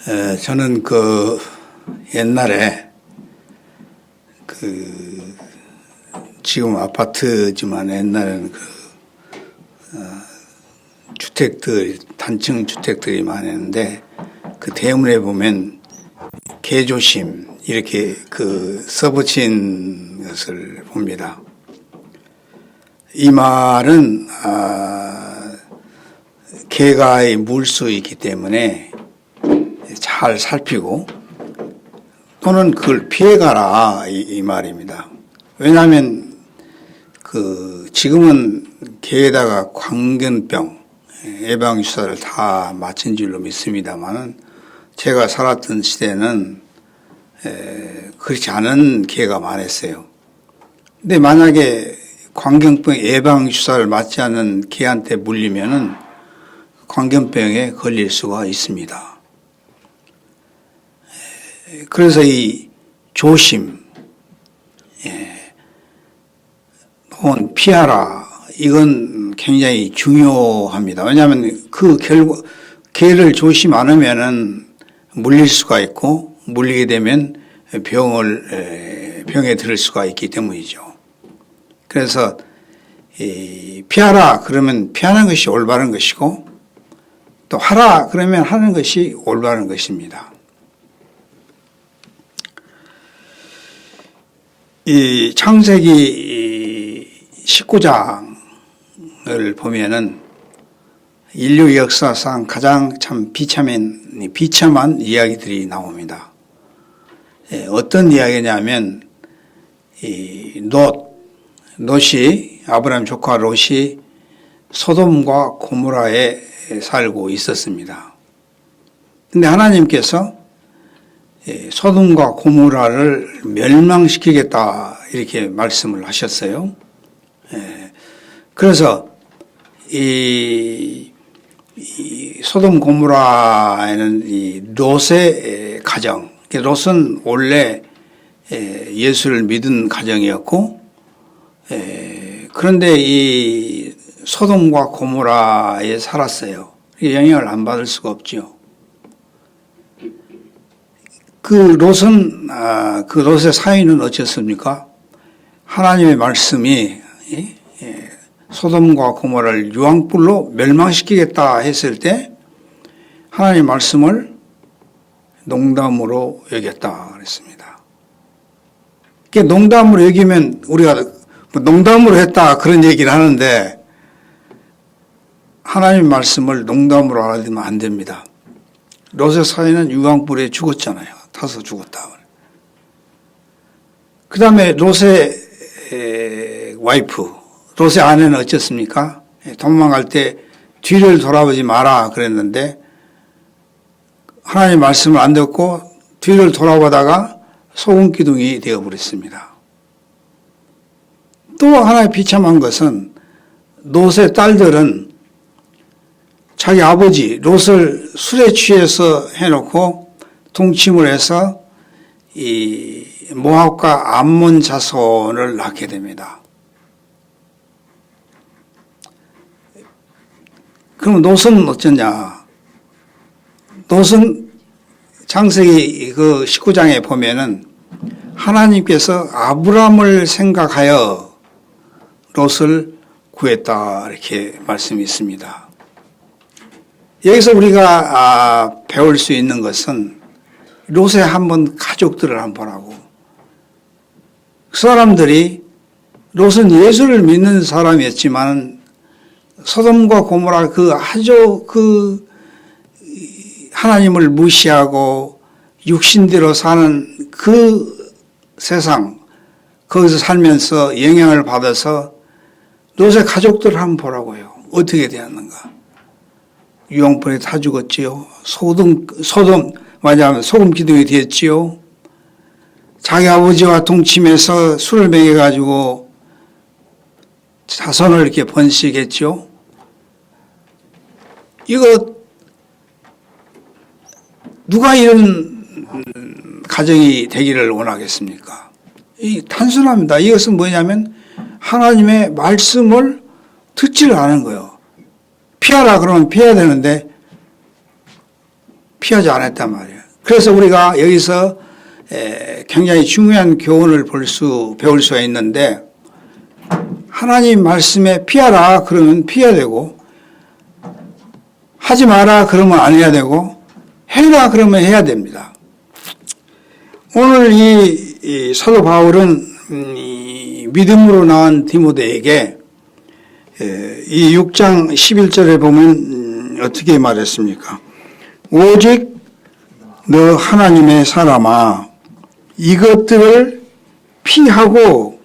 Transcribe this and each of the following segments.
저는 옛날에 지금 아파트지만 옛날에는 주택들, 단층 주택들이 많았는데 그 대문에 보면 개조심 이렇게 써붙인 것을 봅니다. 이 말은 개가 물 수 있기 때문에 잘 살피고 또는 그걸 피해가라 이 말입니다. 왜냐하면 지금은 개에다가 광견병 예방주사를 다 맞힌 줄로 믿습니다만은 제가 살았던 시대는 그렇지 않은 개가 많았어요. 근데 만약에 광견병 예방주사를 맞지 않은 개한테 물리면은 광견병에 걸릴 수가 있습니다. 그래서 이 조심, 혹은 피하라, 이건 굉장히 중요합니다. 왜냐하면 개를 조심 안 하면은 물릴 수가 있고, 물리게 되면 병에 들을 수가 있기 때문이죠. 그래서 피하라 그러면 피하는 것이 올바른 것이고, 또 하라 그러면 하는 것이 올바른 것입니다. 이 창세기 19장을 보면은 인류 역사상 가장 참 비참한 이야기들이 나옵니다. 어떤 이야기냐면 롯이 아브라함 조카 롯이 소돔과 고모라에 살고 있었습니다. 근데 하나님께서 소돔과 고모라를 멸망시키겠다 이렇게 말씀을 하셨어요. 그래서 이 소돔 고모라에는 이 롯의 가정, 롯은 원래 예수를 믿은 가정이었고, 그런데 이 소돔과 고모라에 살았어요. 영향을 안 받을 수가 없죠. 롯의 사위는 어쨌습니까? 하나님의 말씀이 소돔과 고모라를 유황불로 멸망시키겠다 했을 때 하나님의 말씀을 농담으로 여겼다 그랬습니다. 농담으로 여기면 우리가 농담으로 했다 그런 얘기를 하는데 하나님의 말씀을 농담으로 알아들으면 안 됩니다. 롯의 사위는 유황불에 죽었잖아요. 타서 죽었다. 그 다음에 롯의 와이프, 롯의 아내는 어쨌습니까? 도망갈 때 뒤를 돌아보지 마라 그랬는데 하나님의 말씀을 안 듣고 뒤를 돌아보다가 소금기둥이 되어버렸습니다. 또 하나의 비참한 것은 롯의 딸들은 자기 아버지 롯을 술에 취해서 해놓고 동침을 해서 이 모압과 암몬 자손을 낳게 됩니다. 그럼 롯은 어쩌냐? 롯은 창세기 19장에 보면은 하나님께서 아브라함을 생각하여 롯을 구했다 이렇게 말씀이 있습니다. 여기서 우리가 배울 수 있는 것은 롯의 한번 가족들을 한번 보라고. 그 사람들이 롯은 예수를 믿는 사람이었지만 소돔과 고모라 아주 하나님을 무시하고 육신대로 사는 그 세상, 거기서 살면서 영향을 받아서 롯의 가족들을 한번 보라고요. 어떻게 되었는가. 유황불에 다 죽었지요. 소금 기둥이 되었지요. 자기 아버지와 동침해서 술을 먹여가지고 자손을 이렇게 번식했죠. 이거 누가 이런 가정이 되기를 원하겠습니까? 단순합니다. 이것은 뭐냐면 하나님의 말씀을 듣지를 않은 거예요. 피하라 그러면 피해야 되는데 피하지 않았단 말이에요. 그래서 우리가 여기서 굉장히 중요한 교훈을 배울 수가 있는데, 하나님 말씀에 피하라 그러면 피해야 되고, 하지 마라 그러면 안 해야 되고, 해라 그러면 해야 됩니다. 오늘 이 사도 바울은 이 믿음으로 낳은 디모데에게 이 6장 11절에 보면 어떻게 말했습니까? 오직 너 하나님의 사람아, 이것들을 피하고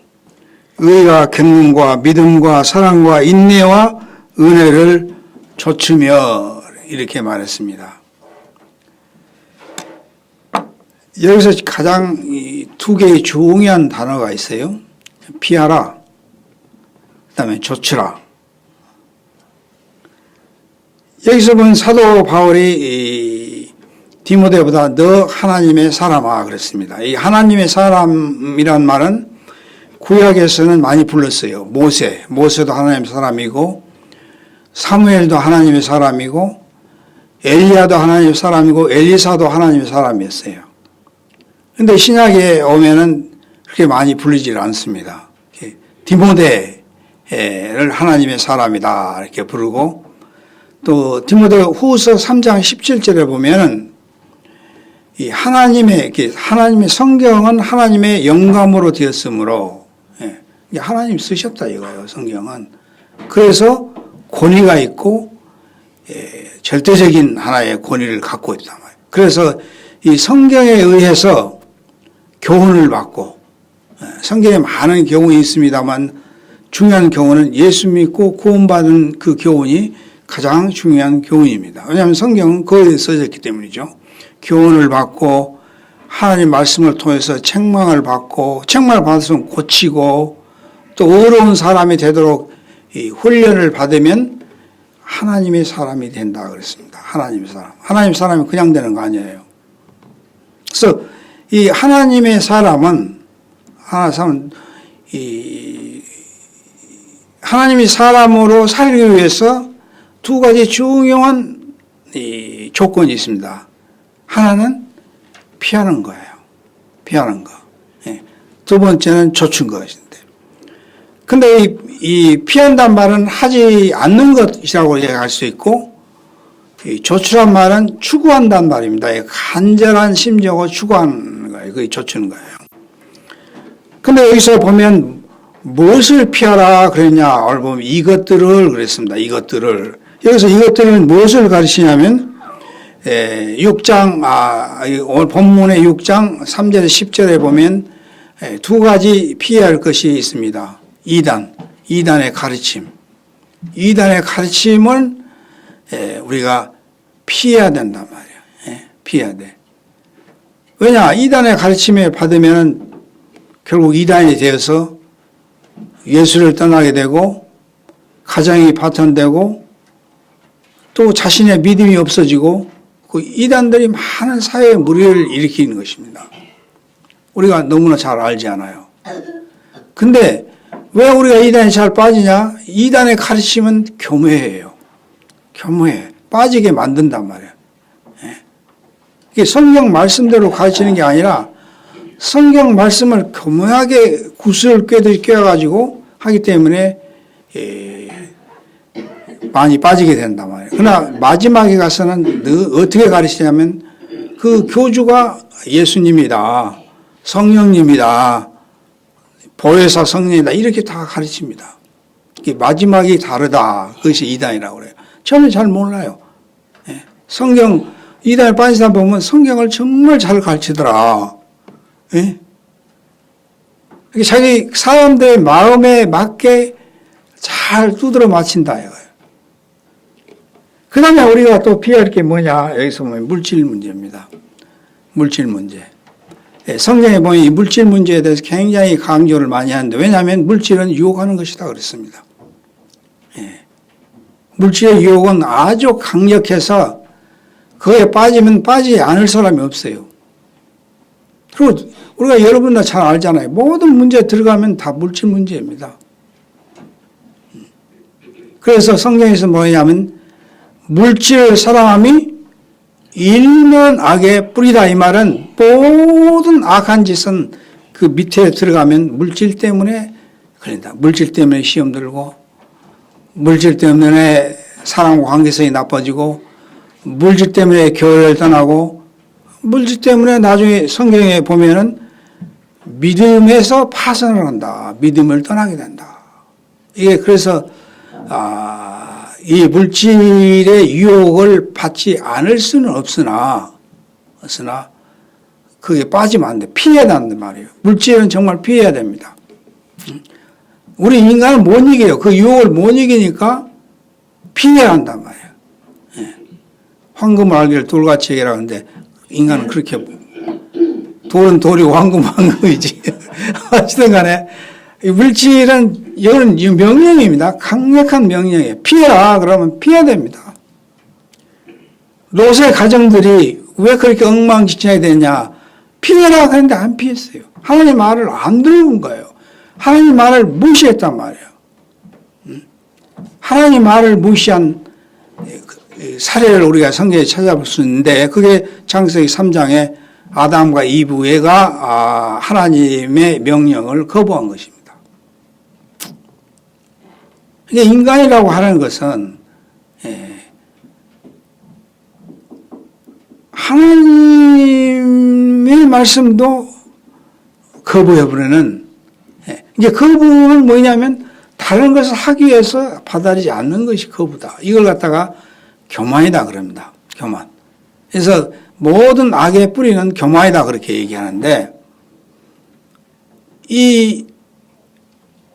의와 경륜과 믿음과 사랑과 인내와 은혜를 좇으며, 이렇게 말했습니다. 여기서 가장 두 개의 중요한 단어가 있어요. 피하라, 그 다음에 좇으라. 여기서 본 사도 바울이 디모데보다 너 하나님의 사람아 그랬습니다. 이 하나님의 사람이란 말은 구약에서는 많이 불렀어요. 모세도 하나님의 사람이고, 사무엘도 하나님의 사람이고, 엘리야도 하나님의 사람이고, 엘리사도 하나님의 사람이었어요. 근데 신약에 오면은 그렇게 많이 불리질 않습니다. 디모데를 하나님의 사람이다 이렇게 부르고, 또 디모데 후서 3장 17절에 보면은 이 하나님의 성경은 하나님의 영감으로 되었으므로, 하나님 쓰셨다 이거예요, 성경은. 그래서 권위가 있고, 절대적인 하나의 권위를 갖고 있단 말이에요. 그래서 이 성경에 의해서 교훈을 받고, 성경에 많은 교훈이 있습니다만 중요한 교훈은 예수 믿고 구원받은 그 교훈이 가장 중요한 교훈입니다. 왜냐하면 성경은 그거에 써졌기 때문이죠. 교훈을 받고 하나님 말씀을 통해서 책망을 받고, 책망을 받았으면 고치고, 또 의로운 사람이 되도록 이 훈련을 받으면 하나님의 사람이 된다 그랬습니다. 하나님의 사람. 하나님의 사람이 그냥 되는 거 아니에요. 그래서 이 하나님의 사람은, 하나님의 사람으로 살기 위해서 두 가지 중요한 조건이 있습니다. 하나는 피하는 거예요. 피하는 거. 두 번째는 좇은 것인데. 근데 이 피한다는 말은 하지 않는 것이라고 얘기할 수 있고, 이 좇으란 말은 추구한다는 말입니다. 간절한 심정으로 추구하는 거예요. 그게 좇는 거예요. 근데 여기서 보면 무엇을 피하라 그랬냐? 오늘 보면 이것들을 그랬습니다. 이것들을. 여기서 이것들은 무엇을 가르치냐면, 6장, 오늘 본문의 6장 3절에 10절에 보면 두 가지 피해야 할 것이 있습니다. 이단의 가르침. 이단의 가르침을 우리가 피해야 된단 말이에요. 피해야 돼. 왜냐? 이단의 가르침에 받으면 결국 이단이 되어서 예수를 떠나게 되고, 가정이 파탄되고, 또 자신의 믿음이 없어지고, 그 이단들이 많은 사회에 무리를 일으키는 것입니다. 우리가 너무나 잘 알지 않아요. 근데 왜 우리가 이단에 잘 빠지냐? 이단의 가르침은 교묘해요. 교묘해. 빠지게 만든단 말이에요. 이게 성경 말씀대로 가르치는 게 아니라 성경 말씀을 교묘하게 구슬을 꿰어가지고 하기 때문에 많이 빠지게 된단 말이에요. 그러나 마지막에 가서는 어떻게 가르치냐면 그 교주가 예수님이다, 성령님이다, 보혜사 성령이다, 이렇게 다 가르칩니다. 마지막이 다르다. 그것이 이단이라고 그래요. 처음에 잘 몰라요. 성경, 이단에 빠진 사람 보면 성경을 정말 잘 가르치더라. 자기 사람들의 마음에 맞게 잘 두드려 맞힌다 이거예요. 그 다음에 우리가 또 피할 게 뭐냐? 여기서 보면 물질 문제입니다. 물질 문제. 성경에 보면 이 물질 문제에 대해서 굉장히 강조를 많이 하는데, 왜냐하면 물질은 유혹하는 것이다 그랬습니다. 물질의 유혹은 아주 강력해서 그거에 빠지면 빠지지 않을 사람이 없어요. 그리고 우리가 여러분 다 잘 알잖아요. 모든 문제에 들어가면 다 물질 문제입니다. 그래서 성경에서 뭐냐면 물질을 사랑함이 일면 악의 뿌리다. 이 말은 모든 악한 짓은 그 밑에 들어가면 물질 때문에 걸린다. 물질 때문에 시험 들고, 물질 때문에 사람과 관계성이 나빠지고, 물질 때문에 교회를 떠나고, 물질 때문에 나중에 성경에 보면은 믿음에서 파선을 한다. 믿음을 떠나게 된다. 이게 그래서 이 물질의 유혹을 받지 않을 수는 없으나 그게 빠지면 안 돼. 피해야 된단 말이에요. 물질은 정말 피해야 됩니다. 우리 인간은 못 이겨요. 그 유혹을 못 이기니까 피해야 한단 말이에요. 예. 황금을 알기를 돌같이 얘기라 하는데 인간은 그렇게 돌은 돌이고 황금은 황금이지. 어쨌든 간에 물질은 이거는 명령입니다. 강력한 명령이에요. 피해라 그러면 피해야 됩니다. 롯의 가정들이 왜 그렇게 엉망진창이 되냐. 피해라 그랬는데 안 피했어요. 하나님 말을 안 들은 거예요. 하나님 말을 무시했단 말이에요. 하나님 말을 무시한 사례를 우리가 성경에 찾아볼 수 있는데 그게 창세기 3장에 아담과 이브가 하나님의 명령을 거부한 것입니다. 이게 인간이라고 하는 것은 하나님의 말씀도 거부해버리는 이제 거부는 뭐냐면 다른 것을 하기 위해서 받아들이지 않는 것이 거부다. 이걸 갖다가 교만이다 그럽니다. 교만. 그래서 모든 악의 뿌리는 교만이다 그렇게 얘기하는데 이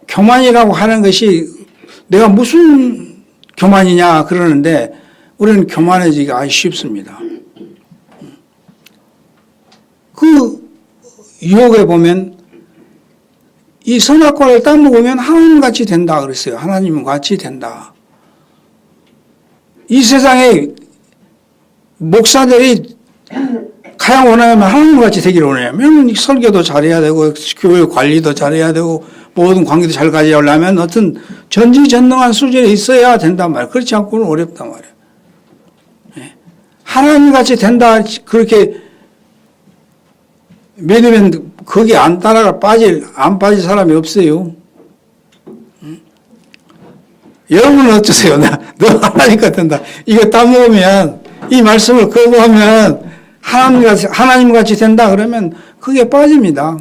교만이라고 하는 것이 내가 무슨 교만이냐 그러는데 우리는 교만해지기가 아주 쉽습니다. 그 유혹에 보면 이 선악과를 따먹으면 하나님같이 된다 그랬어요. 하나님같이 된다. 이 세상에 목사들이 가장 원하면 하나님같이 되기를 원하면 설교도 잘해야 되고 교회 관리도 잘해야 되고 모든 관계도 잘 가져오려면 어떤 전지전능한 수준에 있어야 된단 말이에요. 그렇지 않고는 어렵단 말이에요. 하나님같이 된다 그렇게 믿으면 거기 안 따라가 안 빠질 사람이 없어요. 여러분은 어떠세요? 너 하나님같이 된다. 이거 따먹으면 이 말씀을 거부하면 하나님같이 된다 그러면 그게 빠집니다.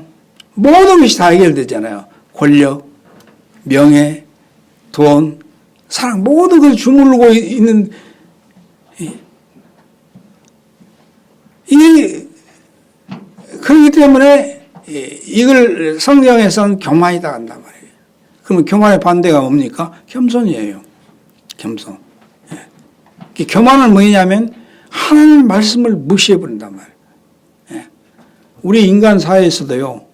모든 것이 다 해결되잖아요. 권력, 명예, 돈, 사랑 모든 것을 주물르고 있는 이게 그렇기 때문에 이걸 성경에서는 교만이다 한단 말이에요. 그러면 교만의 반대가 뭡니까? 겸손이에요. 겸손. 교만은 뭐냐면 하나님 말씀을 무시해버린단 말이에요. 우리 인간 사회에서도요.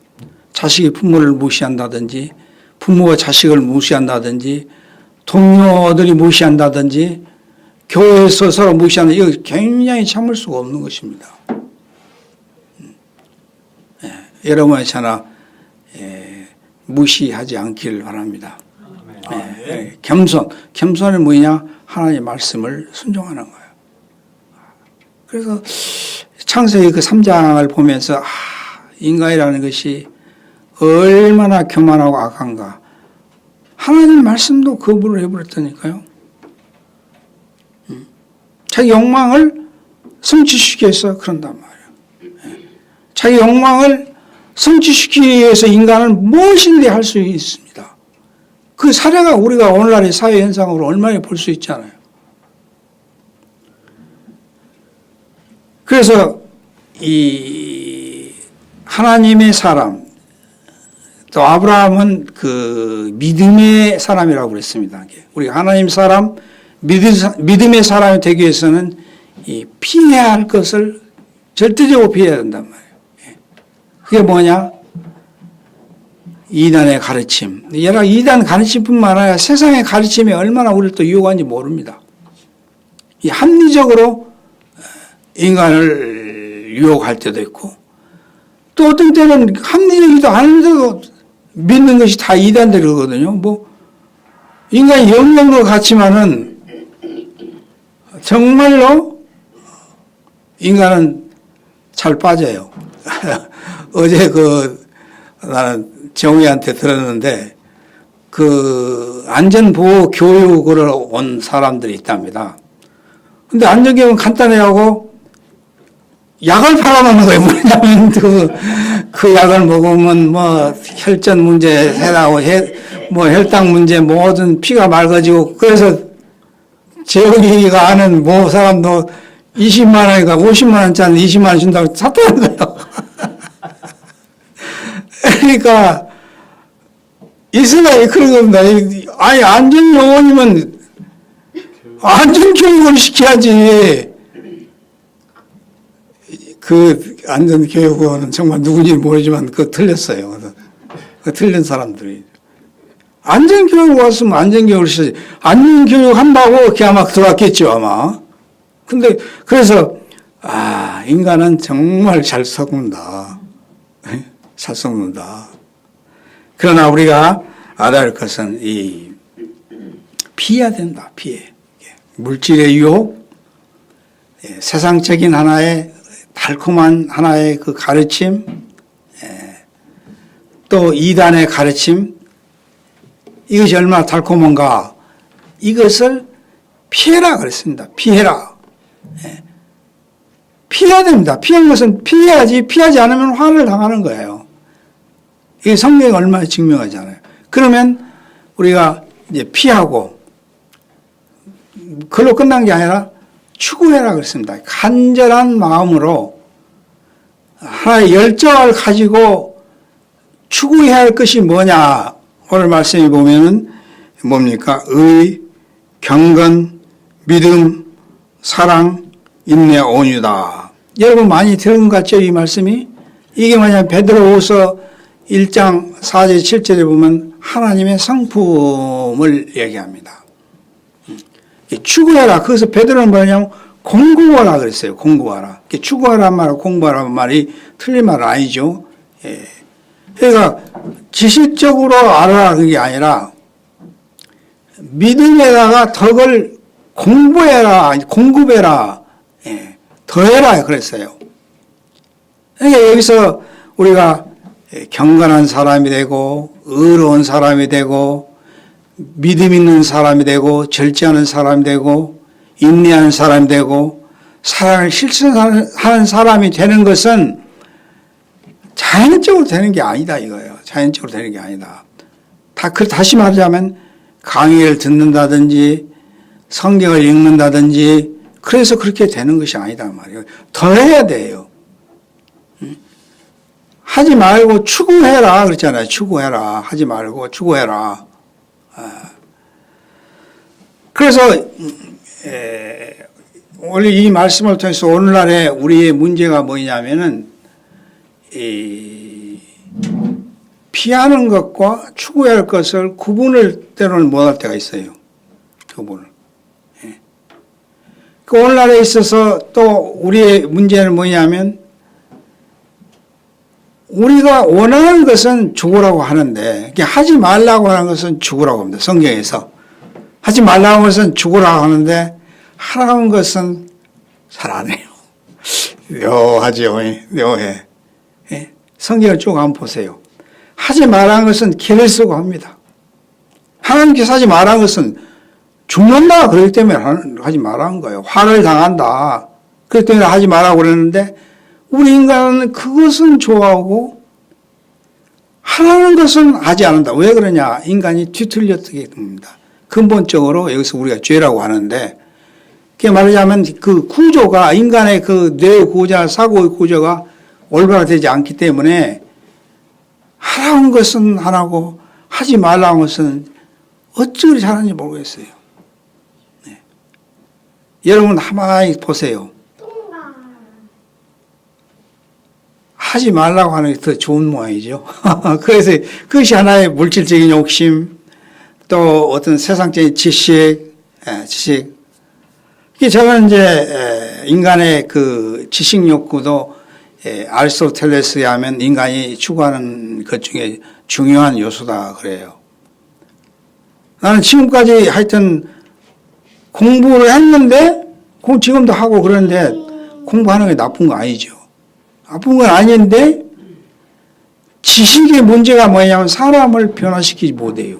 자식이 부모를 무시한다든지 부모가 자식을 무시한다든지 동료들이 무시한다든지 교회에서 서로 무시하는 이거 굉장히 참을 수가 없는 것입니다. 여러분의 저나 무시하지 않기를 바랍니다. 겸손은 뭐냐? 하나님의 말씀을 순종하는 거예요. 그래서 창세기 그 3장을 보면서 인간이라는 것이 얼마나 교만하고 악한가. 하나님 말씀도 거부를 해버렸다니까요. 자기 욕망을 성취시키기 위해서 그런단 말이에요. 자기 욕망을 성취시키기 위해서 인간은 무엇인지 할 수 있습니다. 그 사례가 우리가 오늘날의 사회 현상으로 얼마나 볼 수 있잖아요. 그래서 이 하나님의 사람, 또 아브라함은 그 믿음의 사람이라고 그랬습니다. 우리가 하나님 사람, 믿음의 사람이 되기 위해서는 이 피해야 할 것을 절대적으로 피해야 된단 말이에요. 그게 뭐냐? 이단의 가르침. 여러 이단 가르침뿐만 아니라 세상의 가르침이 얼마나 우리를 또 유혹하는지 모릅니다. 이 합리적으로 인간을 유혹할 때도 있고 또 어떤 때는 합리적이지도 않은데도 믿는 것이 다 이단들이거든요. 뭐 인간이 영역도 같지만은 정말로 인간은 잘 빠져요. 어제 나는 정의한테 들었는데 안전보호 교육을 온 사람들이 있답니다. 근데 안전교육은 간단해하고 약을 팔아먹는 거예요. 뭐냐면 그 약을 먹으면 혈전 문제 해나고 혈당 문제 모든 피가 맑아지고 그래서 재혁이가 아는 사람도 20만 원이니까 50만 원짜리 20만 원 준다고 샀다는 거예요. 그러니까 이스라엘이 그런 겁니다. 아니 안전요원이면 안전교육을 시켜야지. 안전교육원은 정말 누군지 모르지만 틀렸어요. 틀린 사람들이. 안전교육 왔으면 안전교육을 시켜야지. 안전교육 한다고 이렇게 아마 들어왔겠죠, 아마. 근데, 그래서, 인간은 정말 잘 썩는다. 잘 썩는다. 그러나 우리가 알아야 할 것은 피해야 된다, 피해. 물질의 유혹, 세상적인 하나의 달콤한 하나의 그 가르침, 또 이단의 가르침, 이것이 얼마나 달콤한가, 이것을 피해라 그랬습니다. 피해라. 피해야 됩니다. 피하는 것은 피해야지, 피하지 않으면 화를 당하는 거예요. 이게 성경이 얼마나 증명하잖아요. 그러면 우리가 이제 피하고, 그걸로 끝난 게 아니라 추구해라 그랬습니다. 간절한 마음으로 하나의 열정을 가지고 추구해야 할 것이 뭐냐. 오늘 말씀에 보면은 뭡니까? 의, 경건, 믿음, 사랑, 인내, 온유다. 여러분 많이 들은 것 같죠? 이 말씀이? 이게 뭐냐면 베드로후서 1장 4절 7절에 보면 하나님의 성품을 얘기합니다. 추구해라. 거기서 베드로는 뭐냐면 공부하라 그랬어요. 공부하라. 추구하라는 말하고 공부하라는 말이 틀린 말은 아니죠. 그러니까 지식적으로 알아라 그게 아니라 믿음에다가 덕을 공부해라, 공급해라, 더해라 그랬어요. 그러니까 여기서 우리가 경건한 사람이 되고 의로운 사람이 되고 믿음 있는 사람이 되고 절제하는 사람이 되고 인내하는 사람이 되고 사랑을 실천하는 사람이 되는 것은 자연적으로 되는 게 아니다 이거예요. 자연적으로 되는 게 아니다. 다시 말하자면 강의를 듣는다든지 성경을 읽는다든지 그래서 그렇게 되는 것이 아니다 말이에요. 더 해야 돼요. 하지 말고 추구해라 그랬잖아요. 추구해라. 하지 말고 추구해라. 그래서 원래 이 말씀을 통해서 오늘날의 우리의 문제가 뭐냐면은 피하는 것과 추구해야 할 것을 구분을 때로는 못할 때가 있어요. 구분을. 그 오늘날에 있어서 또 우리의 문제는 뭐냐면 우리가 원하는 것은 죽으라고 하는데 하지 말라고 하는 것은 죽으라고 합니다. 성경에서. 하지 말라고 하는 것은 죽으라고 하는데 하라는 것은 잘 안 해요. 묘하죠. 묘해. 성경을 쭉 한번 보세요. 하지 말라는 것은 길을 쓰고 합니다. 하나님께서 하지 말라는 것은 죽는다 그렇기 때문에 하지 말라는 거예요. 화를 당한다. 그렇기 때문에 하지 말라고 그러는데 우리 인간은 그것은 좋아하고 하라는 것은 하지 않는다. 왜 그러냐? 인간이 뒤틀렸기 때문입니다. 근본적으로 여기서 우리가 죄라고 하는데 그게 말하자면 그 구조가 인간의 그 뇌 구조나 사고의 구조가 올바르되지 않기 때문에 하라는 것은 하라고 하지 말라는 것은 어찌 그리 잘하는지 모르겠어요. 네. 여러분 한번 보세요. 하지 말라고 하는 게 더 좋은 모양이죠. 그래서 그것이 하나의 물질적인 욕심, 또 어떤 세상적인 지식. 저는 이제 인간의 그 지식 욕구도 아리스토텔레스에 하면 인간이 추구하는 것 중에 중요한 요소다 그래요. 나는 지금까지 하여튼 공부를 했는데, 지금도 하고 그러는데 공부하는 게 나쁜 거 아니죠. 나쁜 건 아닌데 지식의 문제가 뭐냐면 사람을 변화시키지 못해요.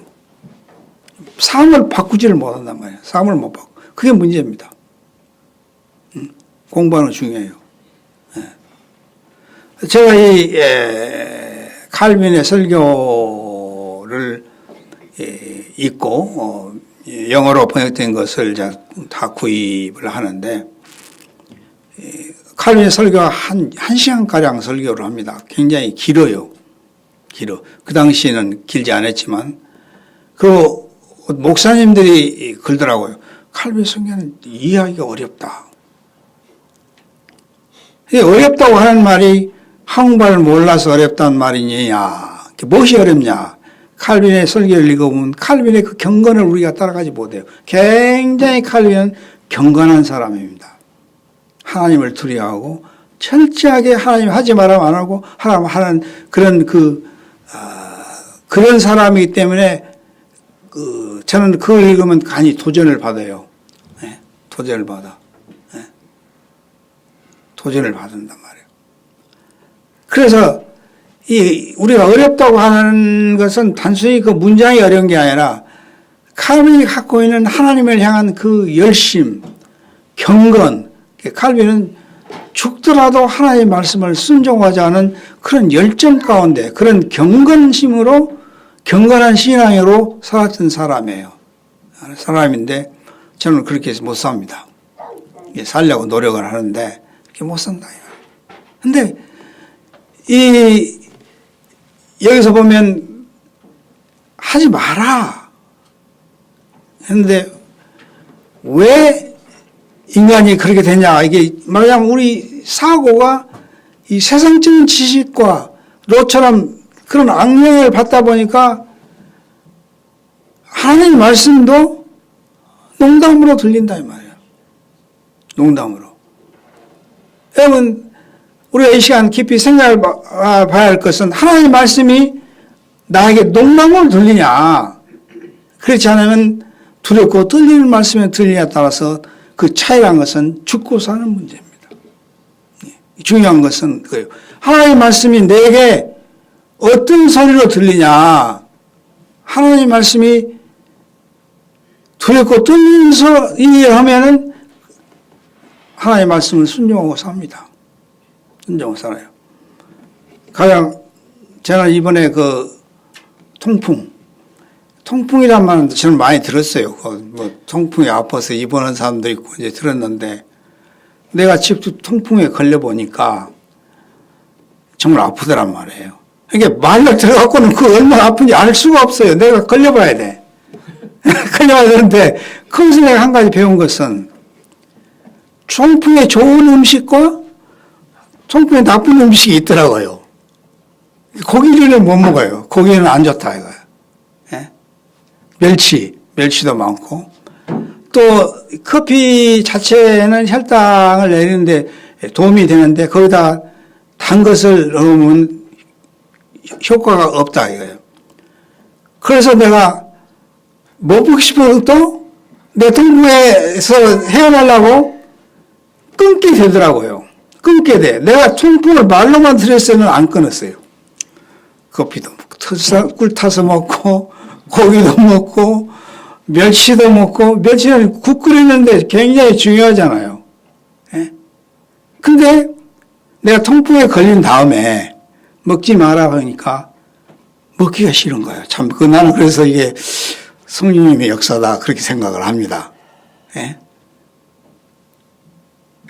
삶을 바꾸지를 못한단 말이에요. 삶을 못 바꾸. 그게 문제입니다. 공부하는 거 중요해요. 제가 이 칼빈의 설교를 읽고 영어로 번역된 것을 다 구입을 하는데 칼빈의 설교가 한 시간가량 설교를 합니다. 굉장히 길어요. 길어. 그 당시에는 길지 않았지만 그 목사님들이 그러더라고요. 칼빈 설교는 이해하기가 어렵다. 어렵다고 하는 말이 한국말을 몰라서 어렵다는 말이냐. 무엇이 어렵냐. 칼빈의 설교를 읽어보면 칼빈의 그 경건을 우리가 따라가지 못해요. 굉장히 칼빈은 경건한 사람입니다. 하나님을 두려워하고 철저하게 하나님 하지 말라면 안 하고 하라면 하는 그런 그런 사람이기 때문에 저는 그걸 읽으면 간이 도전을 받아요. 네, 도전을 받아. 네, 도전을 받는단 말이에요. 그래서 우리가 어렵다고 하는 것은 단순히 그 문장이 어려운 게 아니라 칼빈이 갖고 있는 하나님을 향한 그 열심, 경건. 칼빈은 죽더라도 하나님의 말씀을 순종하지 않은 그런 열정 가운데 그런 경건심으로 경건한 신앙으로 살았던 사람이에요. 사람인데 저는 그렇게 해서 못 삽니다. 살려고 노력을 하는데 그렇게 못 산다. 근데 여기서 보면 하지 마라 했는데 왜 인간이 그렇게 되냐. 이게 말하자면 우리 사고가 이 세상적인 지식과 너처럼 그런 악령을 받다 보니까 하나님 말씀도 농담으로 들린다 이 말이에요. 농담으로. 여러분 우리가 이 시간 깊이 생각해 봐야 할 것은 하나님 말씀이 나에게 농담으로 들리냐. 그렇지 않으면 두렵고 떨리는 말씀에 들리냐에 따라서 그 차이란 것은 죽고 사는 문제입니다. 중요한 것은 그예요. 하나님의 말씀이 내게 어떤 소리로 들리냐. 하나님의 말씀이 두렵고 떨리는 소리를 하면은 하나님의 말씀을 순종하고 삽니다. 순종하고 살아요. 가장 저는 이번에 그 통풍이란 말은 저는 많이 들었어요. 통풍이 아파서 입원한 사람도 있고 이제 들었는데 내가 직접 통풍에 걸려보니까 정말 아프더란 말이에요. 이게 말로 들어갖고는 그 얼마나 아픈지 알 수가 없어요. 내가 걸려봐야 돼. 걸려봐야 되는데 거기서 내가 한 가지 배운 것은 통풍에 좋은 음식과 통풍에 나쁜 음식이 있더라고요. 고기를 못 먹어요. 고기는 안 좋다 이거예요. 멸치도 많고 또 커피 자체는 혈당을 내리는데 도움이 되는데 거기다 단 것을 넣으면 효과가 없다 이거예요. 그래서 내가 먹고 싶어도 내 통풍에서 헤어나려고 끊게 되더라고요. 끊게 돼. 내가 통풍을 말로만 들었으면 안 끊었어요. 커피도 먹고 꿀 타서 먹고 고기도 먹고 멸치도 먹고 멸치는 국 끓이는데 굉장히 중요하잖아요. 예? 근데 내가 통풍에 걸린 다음에 먹지 마라 하니까 먹기가 싫은 거예요. 참, 나는 그래서 이게 성령님의 역사다 그렇게 생각을 합니다. 예?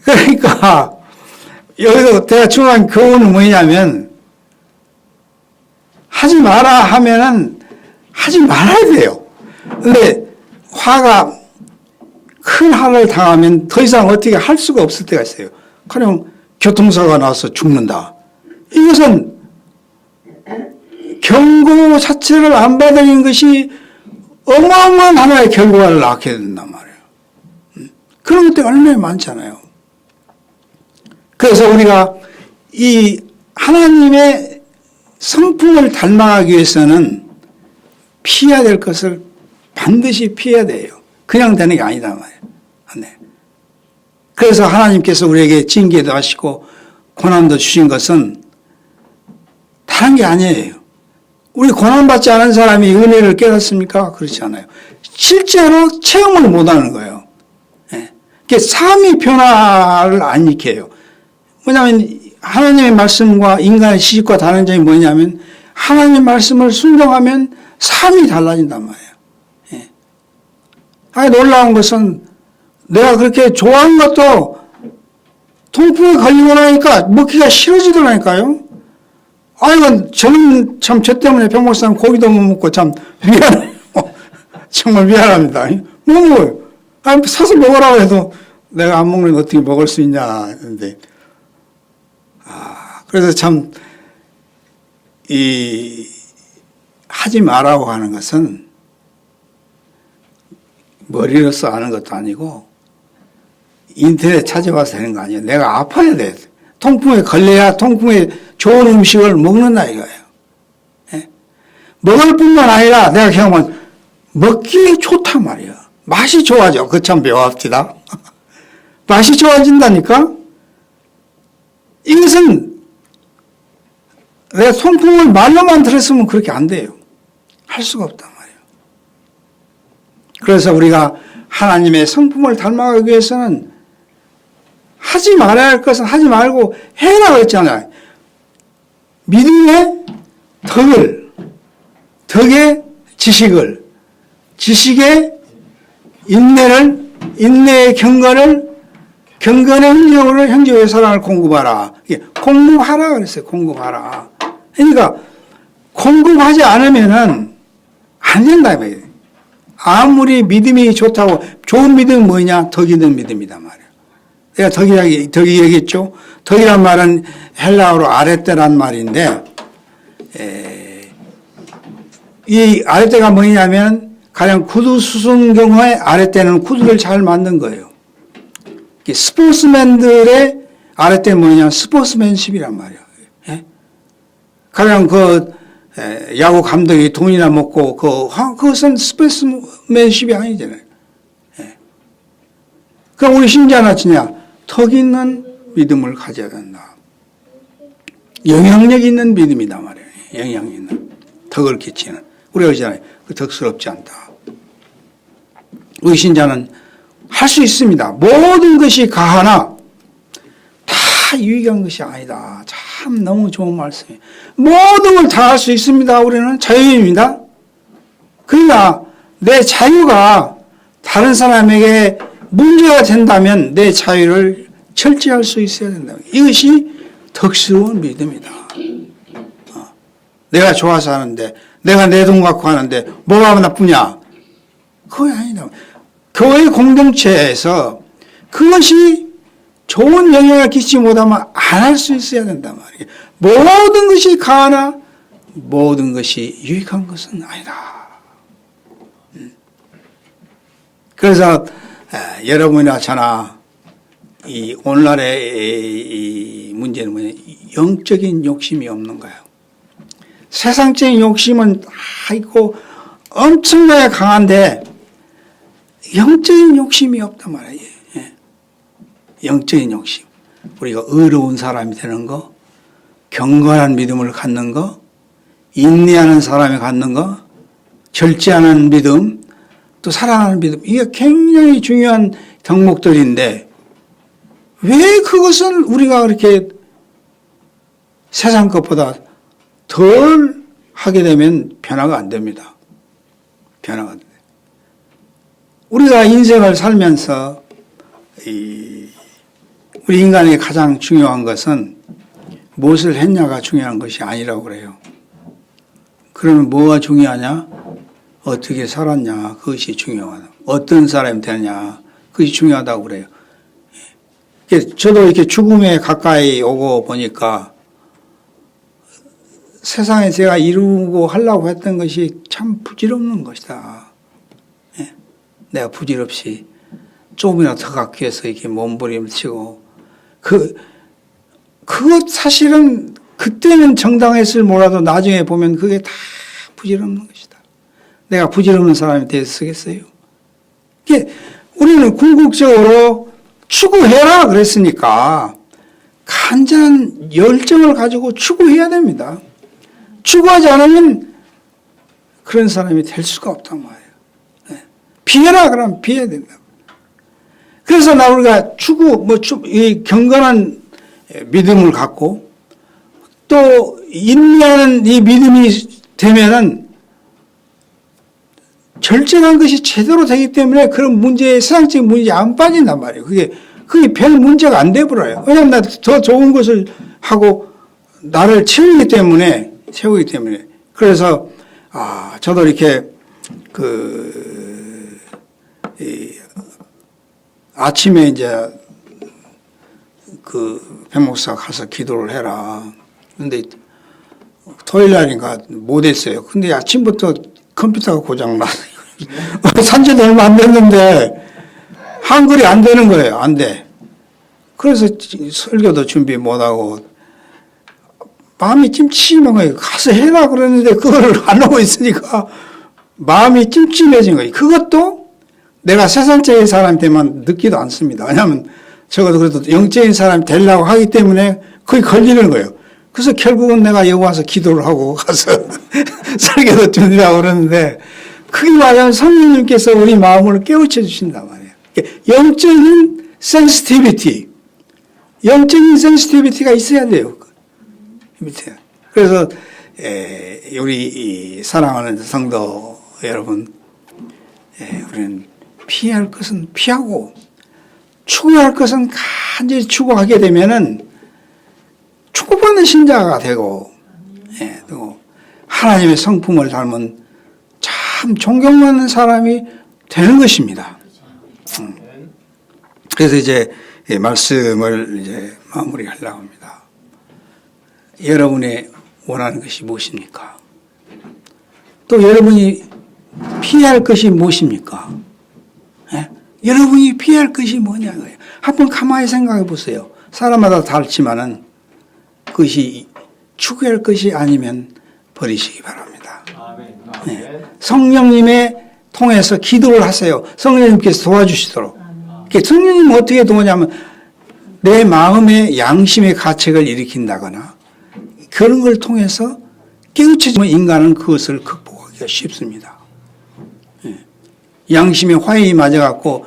그러니까 여기서 제가 중요한 교훈은 뭐냐면 하지 마라 하면은 하지 말아야 돼요. 근데 화가 큰 화를 당하면 더 이상 어떻게 할 수가 없을 때가 있어요. 그냥 교통사고가 나서 죽는다. 이것은 경고 자체를 안 받은 것이 어마어마한 하나의 결과를 낳게 된단 말이에요. 그런 것들이 얼마나 많잖아요. 그래서 우리가 이 하나님의 성품을 닮아가기 위해서는 피해야 될 것을 반드시 피해야 돼요. 그냥 되는 게 아니다 말이에요. 네. 그래서 하나님께서 우리에게 징계도 하시고 고난도 주신 것은 다른 게 아니에요. 우리 고난받지 않은 사람이 은혜를 깨닫습니까? 그렇지 않아요. 실제로 체험을 못하는 거예요. 삶의 변화를 안 일으켜요. 뭐냐면 하나님의 말씀과 인간의 지식과 다른 점이 뭐냐면 하나님의 말씀을 순종하면 삶이 달라진단 말이에요. 아니 놀라운 것은 내가 그렇게 좋아하는 것도 통풍에 걸리고 나니까 먹기가 싫어지더라니까요. 이건 저는 참 저 때문에 병 목사님 고기도 못 먹고 참 미안해요. 정말 미안합니다. 못 먹어요. 사서 먹으라고 해도 내가 안 먹는 거 어떻게 먹을 수 있냐. 근데, 그래서 참, 하지 말라고 하는 것은 머리로서 아는 것도 아니고 인터넷 찾아봐서 되는 거 아니에요. 내가 아파야 돼. 통풍에 걸려야 통풍에 좋은 음식을 먹는다 이거예요. 먹을 뿐만 아니라 내가 경험한 먹기에 좋단 말이에요. 맛이 좋아져. 그 참 묘합니다. 맛이 좋아진다니까? 이것은 내가 통풍을 말로만 들었으면 그렇게 안 돼요. 할 수가 없단 말이에요. 그래서 우리가 하나님의 성품을 닮아가기 위해서는 하지 말아야 할 것은 하지 말고 해라 그랬잖아요. 믿음의 덕의 지식을, 지식의 인내를, 인내의 경건을, 경건의 능력으로 형제의 사랑을 공급하라. 공급하라 그랬어요. 공급하라. 그러니까 공급하지 않으면은 안 된다. 아무리 믿음이 좋다고, 좋은 믿음은 뭐냐? 덕 있는 믿음이다 말이에요. 내가 덕이 얘기했죠. 덕이란 말은 헬라어로 아레떼란 말인데, 이 아레떼가 뭐냐면 가령 구두 수순 경우에 아레떼는 구두를 잘 만든 거예요. 스포츠맨들의 아레떼는 뭐냐? 스포츠맨십이란 말이에요. 가령 야구 감독이 돈이나 먹고 그것은 스포츠맨십이 아니잖아요. 그럼 우리 신자는 어찌냐? 덕 있는 믿음을 가져야 된다. 영향력 있는 믿음이다 말이에요. 영향력 있는 덕을 끼치는. 우리가 그러잖아요. 그 덕스럽지 않다. 우리 신자는 할 수 있습니다. 모든 것이 가하나 다 유익한 것이 아니다. 참 너무 좋은 말씀이에요. 모든 걸 다 할 수 있습니다. 우리는 자유인입니다. 그러나 내 자유가 다른 사람에게 문제가 된다면 내 자유를 철저할 수 있어야 된다. 이것이 덕스러운 믿음이다. 내가 좋아서 하는데, 내가 내 돈 갖고 하는데 뭐가 나쁘냐? 그건 아니다. 교회 공동체에서 그것이 좋은 영향을 끼치지 못하면 안 할 수 있어야 된단 말이에요. 모든 것이 가하나 모든 것이 유익한 것은 아니다. 그래서 여러분이나 저나 이 오늘날의 이 문제는 뭐냐? 영적인 욕심이 없는 거예요. 세상적인 욕심은 다 있고 엄청나게 강한데 영적인 욕심이 없단 말이에요. 영적인 욕심. 우리가 의로운 사람이 되는 거, 경건한 믿음을 갖는 거, 인내하는 사람이 갖는 거, 절제하는 믿음, 또 사랑하는 믿음. 이게 굉장히 중요한 덕목들인데 왜 그것을 우리가 그렇게 세상 것보다 덜 하게 되면 변화가 안 됩니다. 변화가 안 돼요. 우리가 인생을 살면서 우리 인간에게 가장 중요한 것은 무엇을 했냐가 중요한 것이 아니라고 그래요. 그러면 뭐가 중요하냐? 어떻게 살았냐? 그것이 중요하다. 어떤 사람이 되느냐? 그것이 중요하다고 그래요. 저도 이렇게 죽음에 가까이 오고 보니까 세상에 제가 이루고 하려고 했던 것이 참 부질없는 것이다. 내가 부질없이 조금이나 더 갖기 위해서 이렇게 몸부림을 치고 그것 사실은 그때는 정당했을 몰라도 나중에 보면 그게 다 부질없는 것이다. 내가 부질없는 사람이 되어 쓰겠어요? 우리는 궁극적으로 추구해라 그랬으니까 간절한 열정을 가지고 추구해야 됩니다. 추구하지 않으면 그런 사람이 될 수가 없단 말이에요. 피해라 그러면 피해야 된다. 그래서 우리가 이 경건한 믿음을 갖고 또 인내하는 이 믿음이 되면은 절제한 것이 제대로 되기 때문에 그런 세상적인 문제에 안 빠진단 말이에요. 그게 별 문제가 안 돼버려요. 왜냐하면 나 더 좋은 것을 하고 나를 채우기 때문에. 그래서, 저도 이렇게, 아침에 이제 배 목사 가서 기도를 해라. 근데 토요일 날인가 못 했어요. 근데 아침부터 컴퓨터가 고장났어요. 산지도 얼마 안 됐는데 한글이 안 되는 거예요. 안 돼. 그래서 설교도 준비 못하고 마음이 찜찜한 거예요. 가서 해라 그러는데 그걸 안 하고 있으니까 마음이 찜찜해진 거예요. 그것도 내가 세상적인 사람이 되면 늦지도 않습니다. 왜냐하면 적어도 그래도 영적인 사람이 되려고 하기 때문에 거의 걸리는 거예요. 그래서 결국은 내가 여기 와서 기도를 하고 가서 설교도 준비하고 그러는데 그게 말하면 성령님께서 우리 마음을 깨우쳐 주신단 말이에요. 영적인 센시티비티가 있어야 돼요. 그래서 우리 사랑하는 성도 여러분, 우리는 피할 것은 피하고 추구할 것은 간절히 추구하게 되면은 축복받는 신자가 되고, 또 하나님의 성품을 닮은 참 존경받는 사람이 되는 것입니다. 그래서 이제 말씀을 이제 마무리하려고 합니다. 여러분이 원하는 것이 무엇입니까? 또 여러분이 피할 것이 무엇입니까? 여러분이 피할 것이 뭐냐고요. 한번 가만히 생각해 보세요. 사람마다 다르지만은 그것이 추구할 것이 아니면 버리시기 바랍니다. 성령님의 통해서 기도를 하세요. 성령님께서 도와주시도록. 성령님은 어떻게 도와냐면 내 마음의 양심의 가책을 일으킨다거나 그런 걸 통해서 깨우쳐지면 인간은 그것을 극복하기가 쉽습니다. 양심의 화염이 맞아갖고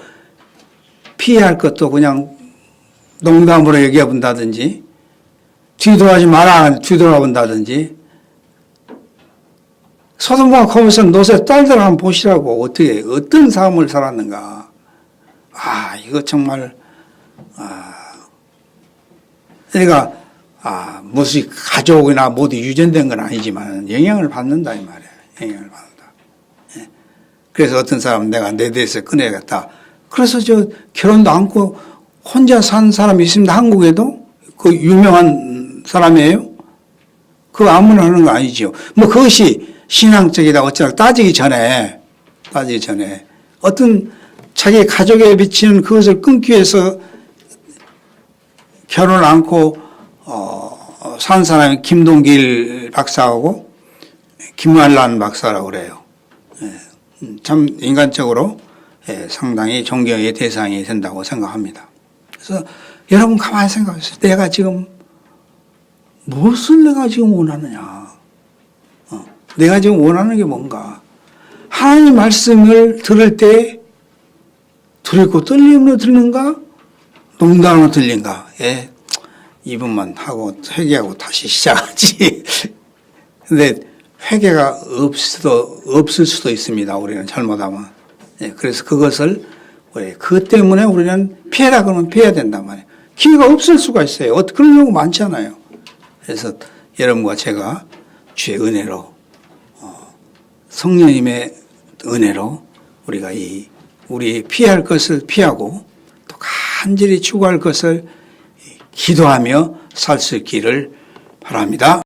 피해야 할 것도 그냥 농담으로 얘기해 본다든지 뒤돌아가지 마라 뒤돌아 본다든지 소돔과 고모서 노새 딸들 한번 보시라고 어떤 삶을 살았는가. 이거 정말 그러니까 무엇이 가족이나 모두 유전된 건 아니지만 영향을 받는다 이 말이에요. 영향을 받는다. 그래서 어떤 사람은 내가 내 대에서 끊어야겠다. 그래서 결혼도 않고 혼자 산 사람이 있습니다. 한국에도 그 유명한 사람이에요. 그거 아무나 하는 거 아니죠. 그것이 신앙적이다 어쩌다 따지기 전에 어떤 자기 가족에 비치는 그것을 끊기 위해서 결혼을 않고 산 사람이 김동길 박사하고 김환란 박사라고 그래요. 참 인간적으로 상당히 존경의 대상이 된다고 생각합니다. 그래서 여러분 가만히 생각해보세요. 내가 지금 무엇을 내가 지금 원하느냐. 내가 지금 원하는 게 뭔가. 하나님 말씀을 들을 때 두렵고 떨림으로 듣는가? 농담으로 들린가? 이분만 하고 회개하고 다시 시작하지. 근데 회개가 없을 수도 있습니다. 우리는 잘못하면. 그래서 그것을 그것 때문에 우리는 피해라 그러면 피해야 된단 말이에요. 기회가 없을 수가 있어요. 그런 경우 많잖아요. 그래서 여러분과 제가 주의 은혜로 성령님의 은혜로 우리가 우리 피할 것을 피하고 또 간절히 추구할 것을 기도하며 살 수 있기를 바랍니다.